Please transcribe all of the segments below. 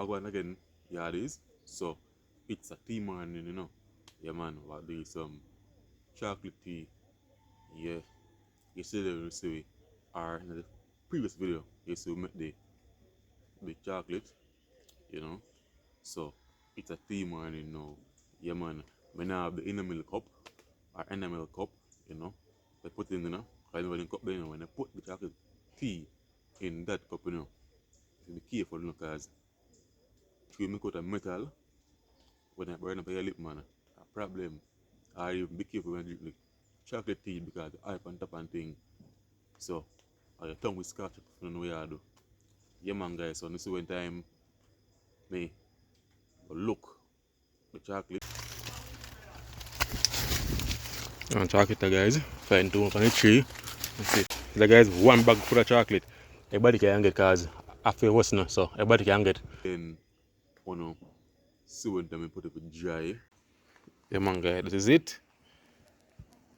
Gwaan again, yeah, this. So it's a tea morning, you know. Yeah, man, we're doing some chocolate tea. Yeah, you see the see, or in the previous video, you see we make the chocolate, you know. So it's a tea morning now. Yeah, man. We now have the enamel cup or enamel cup, you know. They put it in, you know. Because when the cup, you know, when they put the chocolate tea in that cup, you know, you be careful, you know, because you make out of metal when I burn up your lip, man. A problem. Or you be careful when you drink the chocolate tea because the hype on top and thing. So, or your tongue will scratch up, you know what you do. Yeah, man, guys. So, this is when time me look the chocolate. And chocolate, guys. Find two on the tree. Let's see. The guys, one bag full of chocolate. Everybody can get because I feel what's not so. Everybody can get. Then, you know, see when time I put it dry. Yeah, man, guys. This is it.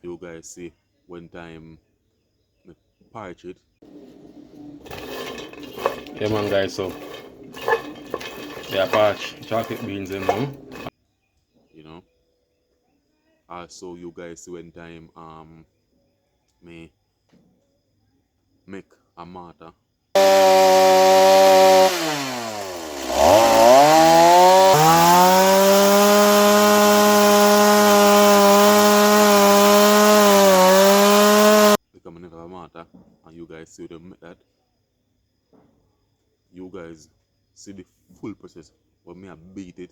You guys see when time I parch it. Yeah, man, guys. So, yeah, parch chocolate beans in now. You know. Also, you guys see when time me make a mortar. Because I never have a mortar, and you guys see them make that. You guys see the full process. But me I beat it.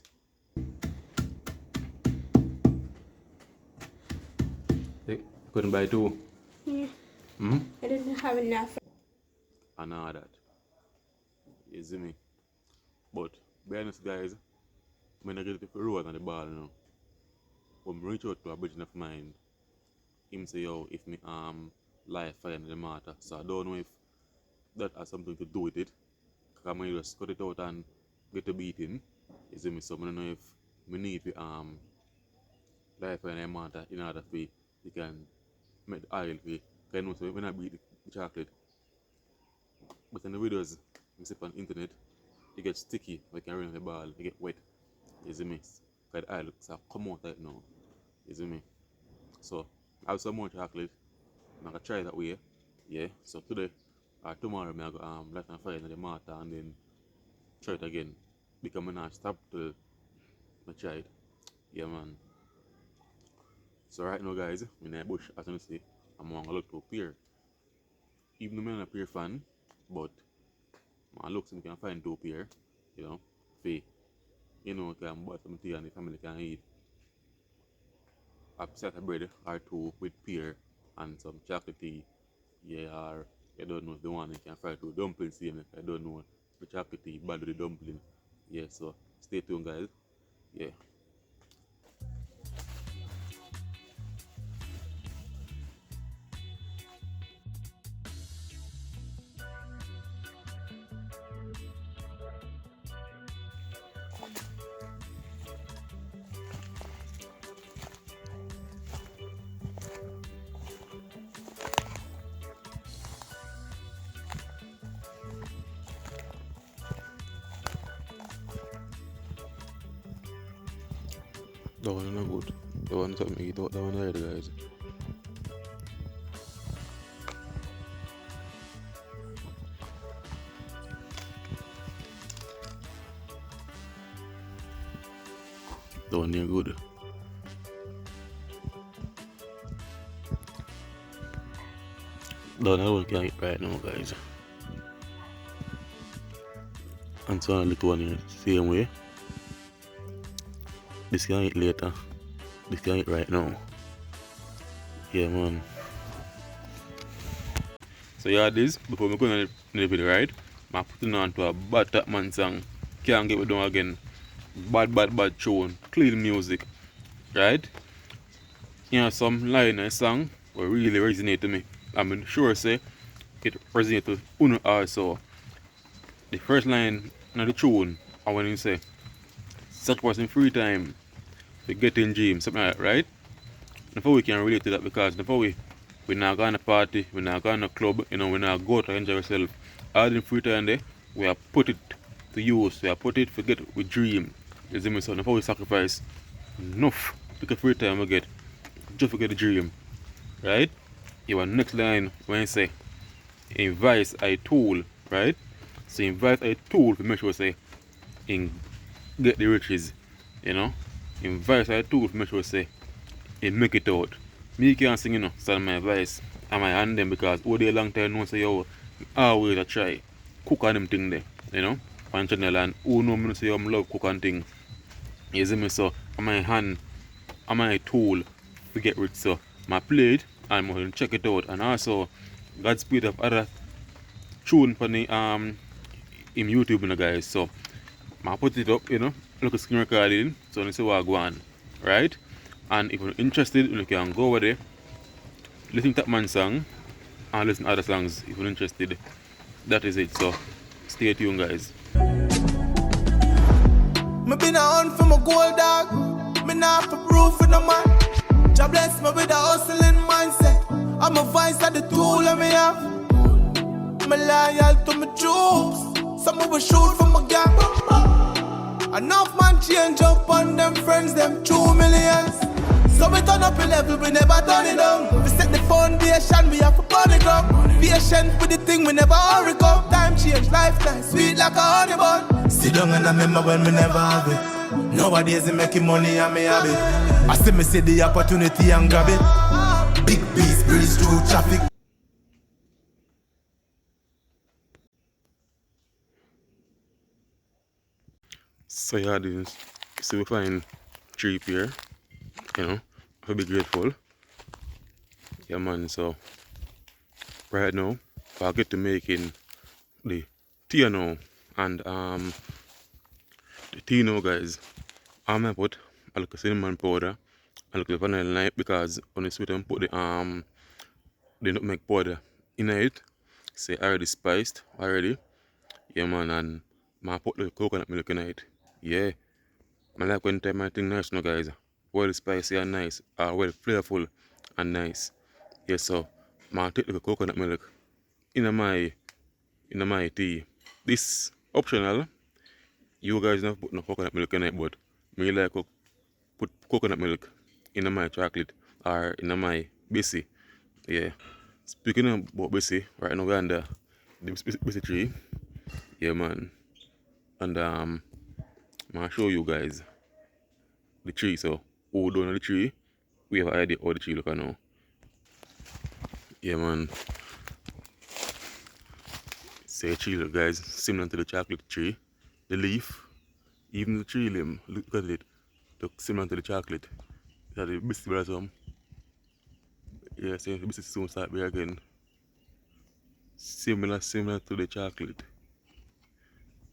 Hey, couldn't buy two. Yeah. Hmm? I didn't have enough. And all that. You see me? But be honest, guys, I'm not get it for road on the ball now. When I reach out to a bridge of mine, him say, yo, if me life fire in the matter. So I don't know if that has something to do with it. Because I just cut it out and get a beating. You see me? So I don't know if me need to life fire in the matter in order for you can make the oil for you. Because I know so when I beat the chocolate. But in the videos you see on the internet, it gets sticky, like you can run the ball, it get wet. You see me? Because the oil looks like come out right now. You see me? So I have some more chocolate. I'm gonna try that way. Yeah. So today or tomorrow I go light and fire in the mortar and then try it again. Because I'm not stop till I try it. Yeah, man. So right now, guys, I'm in the bush, as you see, I'm going to look to a pear. Even though I'm not a pear fan, but I look so I can find two pear, you know, for, you know, can buy some tea and the family can eat a set of bread or two with pear and some chocolate tea. Yeah, or I don't know if the one you can fry two dumplings, see me. I don't know the chocolate tea bad with the dumpling. Yeah, so stay tuned, guys. Yeah. That one is not good. The one that make it out, that one already, guys. That one is good. That one can eat right now, guys. And so a little one here, same way. This can eat later. This can eat right now. Yeah, man. So yeah, this before we go on the video, right? I'm putting on to a bad top man song. Can't get it down again. Bad tune. Clean music. Right? You know, some line in the song will really resonate to me. I'm sure say it resonate to Uno also. The first line in the tune, I want to say, such person free time to get in gym, something like that, right? Before we can relate to that because before we not go on a party, we not go on a club, you know, we not go to enjoy ourselves. All the free time there, we have put it to use. So I put it, forget we dream. You see me? So before we sacrifice enough to get free time we get, just forget the dream. Right? Your next line when you say invite a tool, right? So invite a tool to make sure say in get the riches, you know. Invite a tool to make sure say in make it out. Me can't sing, you know, so my advice and my hand them because all day long time no say yo always I try cook on them thing there, you know. On channel and who know me say I'm love cook on things. You see me? So my hand and my tool to get rich. So my plate and I'm going to check it out, and also Godspeed of other tune for the in YouTube, you know, guys. So I put it up, you know, look at screen recording, so you see what Gwaan, right? And if you're interested, you can go over there, listen to that man song and listen to other songs if you're interested. That is it. So stay tuned, guys. Me been a hunt for my gold dog. Me not for proof for no man. Jah bless me with a hustling mindset. I'm a vice at the tool of me have. Me loyal to my troops. Some of us shoot for my gang. Enough man change up on them friends, them 2 millions. So we turn up a level, we never turn it down. We set the foundation, we have to burn it up. Patient with the thing, we never hurry up. Time change, life nice, sweet like a honey bun. Sit down and I remember when we never have it. Nowadays, I'm making money and me have it. I see me see the opportunity and grab it. Big beast breeze through traffic. So yeah, this so we find 3 pair, you know, I'll be grateful. Yeah man, so right now I'll get to making the tea now, and the tea now, guys, I'm gonna put a little cinnamon powder, a little vanilla in it, because on the sweet and put the nutmeg powder in it. Say already spiced already. Yeah man, and I put the coconut milk in it. Yeah, I like when time I think nice, no guys. Well spicy and nice, well flavorful and nice. Yeah, so I take the coconut milk in my tea. This optional. You guys don't put no coconut milk in it, but me like to put coconut milk in my chocolate or in my biscuit. Yeah. Speaking about biscuit, right now we're under the biscuit tree. Yeah man. And I'll show you guys the tree. So who don't know the tree, we have an idea how the tree look now. Yeah man. Say tree look, guys, similar to the chocolate tree. The leaf, even the tree limb, look at it, look similar to the chocolate. That the biscuit blossom. Yeah, so the biscuit soon start there again. Similar to the chocolate.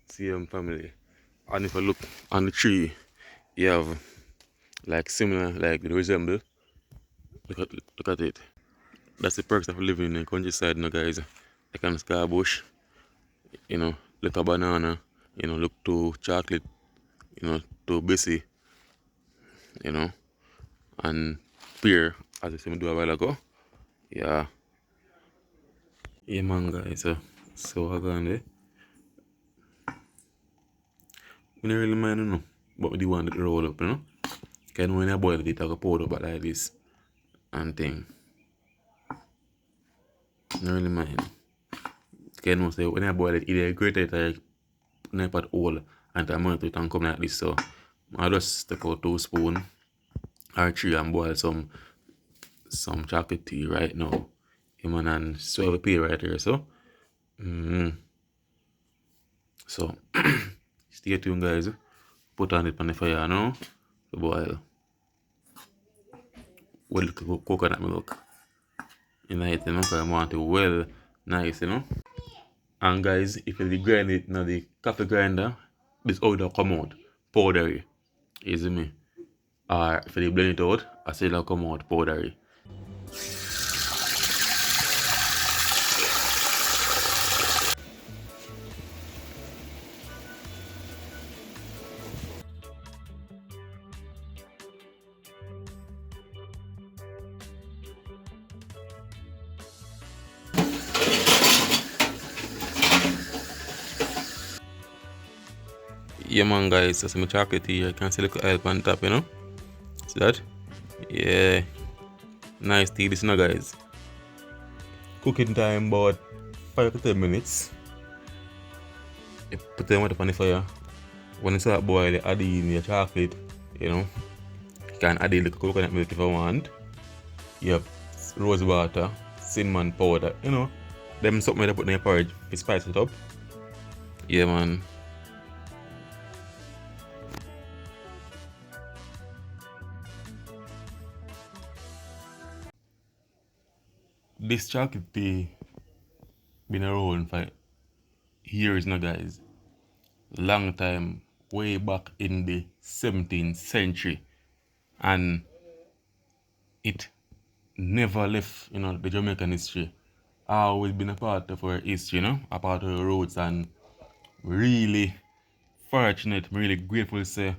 Same family. And if I look on the tree, you have like similar, like they resemble. Look at it. That's the perks of living in the countryside, you know, guys. Like on sky bush, you know, look a banana, you know, look to chocolate, you know, to biscuit, you know, and pear, as I said do a while ago. Yeah. Yeah man, guys, so I got there. We don't really mind, you know, but we do want it to roll up, you know. Because when I boil it, it will pour up like this and thing. Don't really mind. Because when I boil it, it grate it like in pot hole and I melt it and come like this. So I just take out 2 spoons or 3 and boil some chocolate tea right now. Yeah man, and swell pea right here, so. So stay tuned, guys. Put on it on the fire now to boil. Well, coconut milk in it, you know, because I want it well nice, you know. And guys, if you grind it in the coffee grinder, this powder come out powdery. You see me? Or if you blend it out, I say it'll come out powdery. Yeah man guys, so some chocolate here. You can see the oil on top, you know? See that? Yeah. Nice tea this now guys. Cooking time about 5 to 10 minutes. You put them on the fire. When it start boil, you add in your chocolate, you know. You can add in the coconut milk if you want. Yep, rose water, cinnamon powder, you know. Them something they put in your porridge to spice it up. Yeah man. This chocolate tea been around for years now guys. Long time, way back in the 17th century. And it never left, you know, the Jamaican history. Always been a part of our history, you know, a part of our roots, and really fortunate, really grateful to say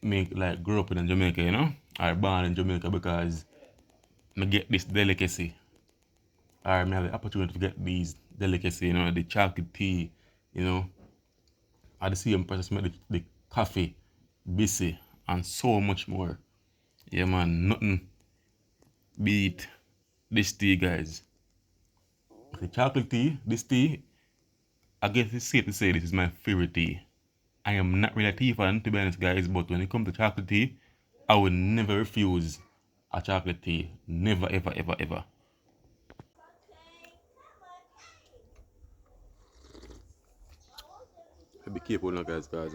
me like grew up in Jamaica, you know, or born in Jamaica because me get this delicacy, or me have the opportunity to get these delicacy, you know, the chocolate tea, you know, at the same process make the coffee, busy, and so much more. Yeah man, nothing beat this tea guys. The chocolate tea, this tea, I guess it's safe to say this is my favorite tea. I am not really a tea fan to be honest guys, but when it comes to chocolate tea, I would never refuse a chocolate tea. Never ever ever ever. Be careful now guys because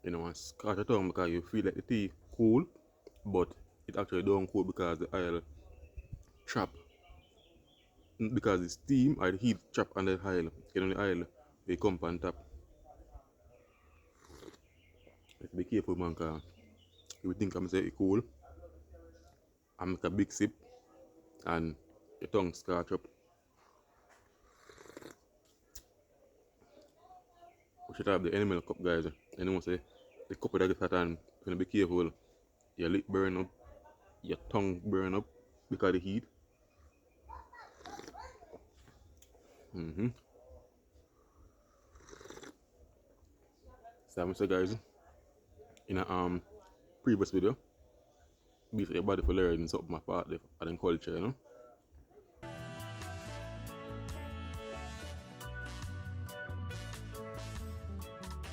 you know scotch your tongue because you feel like the tea cool, but it actually don't cool because the oil trap, because the steam or the heat trap on the oil. You know the oil they come on top. Be careful man because you think I'm say it cool and make a big sip and your tongue scratch up. We should have the animal cup guys. You know say the cup that get hot and you know, be careful. Your lip burn up, your tongue burn up because of the heat. Mm-hmm. So I'm say guys, in a previous video, be for your body for learning something about the culture, you know.